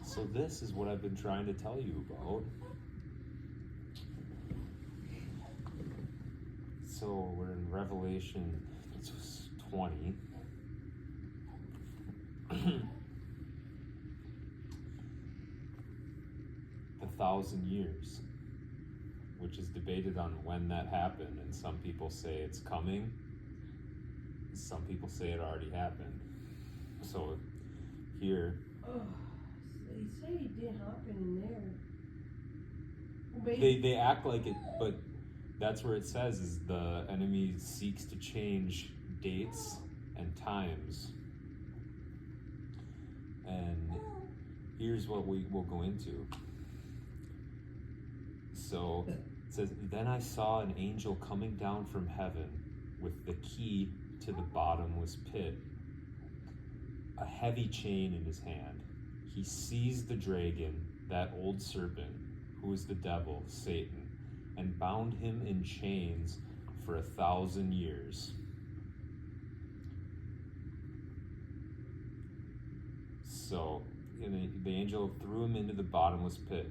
So this is what I've been trying to tell you about. So we're in Revelation 20. The 1,000 years, which is debated on when that happened, and some people say it's coming, some people say it already happened. So here, they say it did happen in there. they act like it, but that's where it says is the enemy seeks to change dates and times. And here's what we will go into. So it says, then I saw an angel coming down from heaven with the key to the bottomless pit, a heavy chain in his hand. He seized the dragon, that old serpent, who is the devil, Satan, and bound him in chains for 1,000 years. So the angel threw him into the bottomless pit.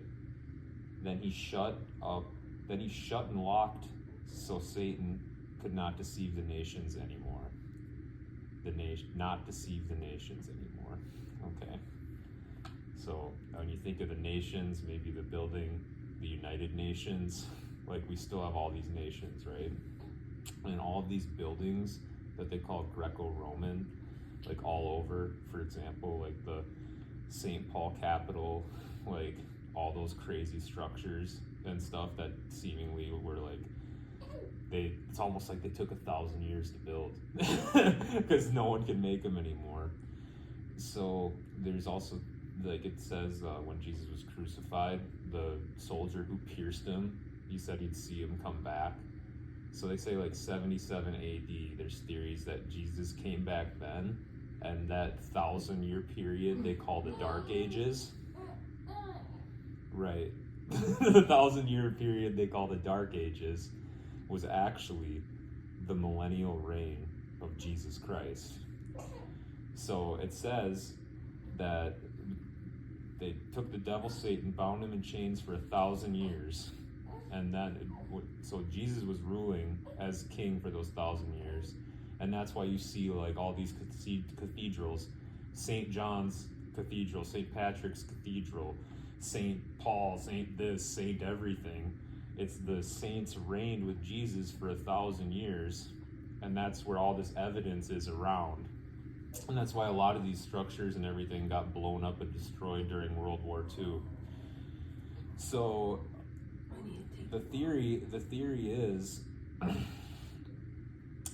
Then he shut and locked, so Satan could not deceive the nations anymore. Not deceive the nations anymore. Okay. So when you think of the nations, maybe the building, the United Nations, like we still have all these nations, right? And all of these buildings that they call Greco-Roman, like all over, for example, like the St. Paul Capitol, like all those crazy structures and stuff that seemingly were like, it's almost like they took 1,000 years to build because no one can make them anymore. So there's also, like it says, when Jesus was crucified, the soldier who pierced him, he said he'd see him come back. So they say like 77 AD, there's theories that Jesus came back then, and that 1,000-year period they call the Dark Ages. Right. The 1,000-year period they call the Dark Ages was actually the millennial reign of Jesus Christ. So it says that they took the devil Satan, bound him in chains for 1,000 years, and then so Jesus was ruling as king for those 1,000 years, and that's why you see like all these cathedrals, St. John's Cathedral, St. Patrick's Cathedral, St. Paul, St. this, St. everything. It's the saints reigned with Jesus for 1,000 years, and that's where all this evidence is around. And that's why a lot of these structures and everything got blown up and destroyed during World War II. So the theory is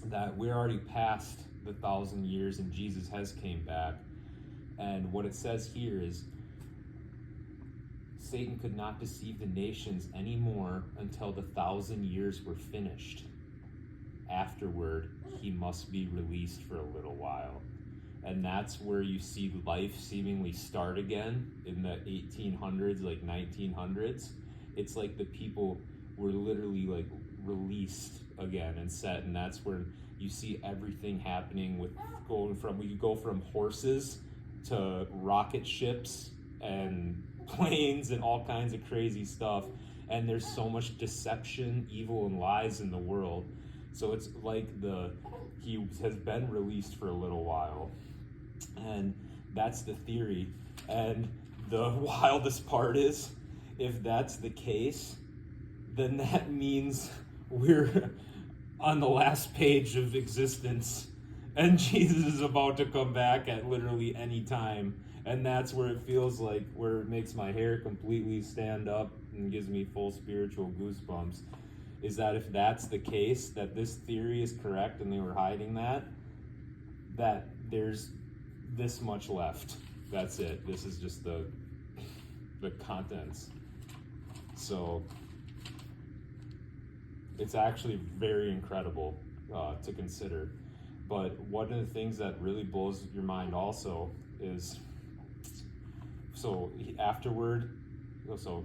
that we're already past the 1,000 years and Jesus has came back. And what it says here is Satan could not deceive the nations anymore until the 1,000 years were finished. Afterward, he must be released for a little while. And that's where you see life seemingly start again in the 1800s, like 1900s. It's like the people were literally like released again and set, and that's where you see everything happening with we could go from horses to rocket ships and planes and all kinds of crazy stuff. And there's so much deception, evil, and lies in the world. So it's like he has been released for a little while. And that's the theory. And the wildest part is, if that's the case, then that means we're on the last page of existence, and Jesus is about to come back at literally any time. And that's where it feels like, where it makes my hair completely stand up and gives me full spiritual goosebumps, is that if that's the case, that this theory is correct and they were hiding that there's this much left. That's it. This is just the contents. So it's actually very incredible to consider. But one of the things that really blows your mind also is, so afterward, so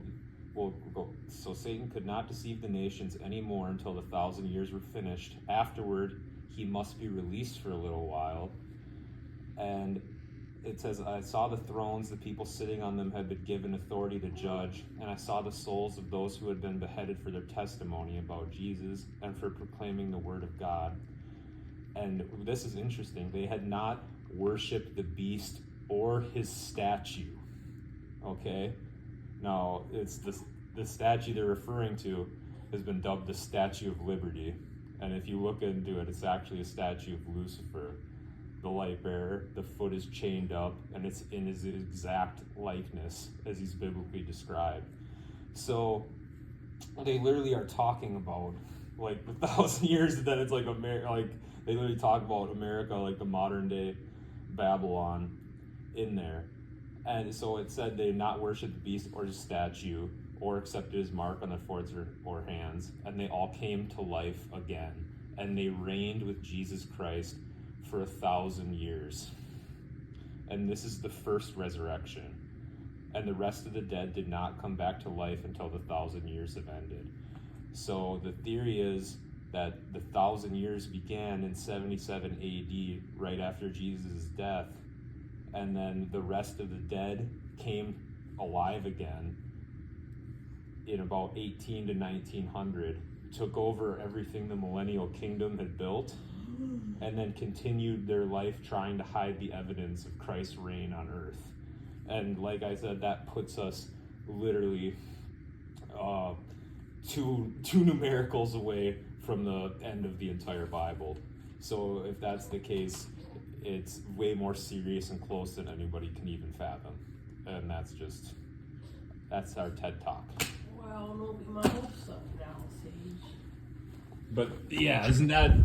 So Satan could not deceive the nations anymore until the 1,000 years were finished. Afterward, he must be released for a little while. And it says, I saw the thrones, the people sitting on them had been given authority to judge, and I saw the souls of those who had been beheaded for their testimony about Jesus and for proclaiming the word of God. And this is interesting. They had not worshipped the beast or his statue. Okay? Now, it's the statue they're referring to has been dubbed the Statue of Liberty. And if you look into it, it's actually a statue of Lucifer, the light bearer. The foot is chained up, and it's in his exact likeness as he's biblically described. So they literally are talking about like the 1,000 years, and then it's like they literally talk about America, like the modern day Babylon in there. And so it said they not worship the beast or his statue or accepted his mark on their foreheads or hands, and they all came to life again, and they reigned with Jesus Christ for 1,000 years. And this is the first resurrection. And the rest of the dead did not come back to life until the 1,000 years have ended. So the theory is that the 1,000 years began in 77 AD, right after Jesus' death, and then the rest of the dead came alive again in about 18 to 1900, took over everything the millennial kingdom had built, and then continued their life trying to hide the evidence of Christ's reign on earth. And like I said, that puts us literally two numericals away from the end of the entire Bible. So if that's the case, it's way more serious and close than anybody can even fathom. And that's our TED Talk. Well, don't get my hopes up now, Sage. But yeah, isn't that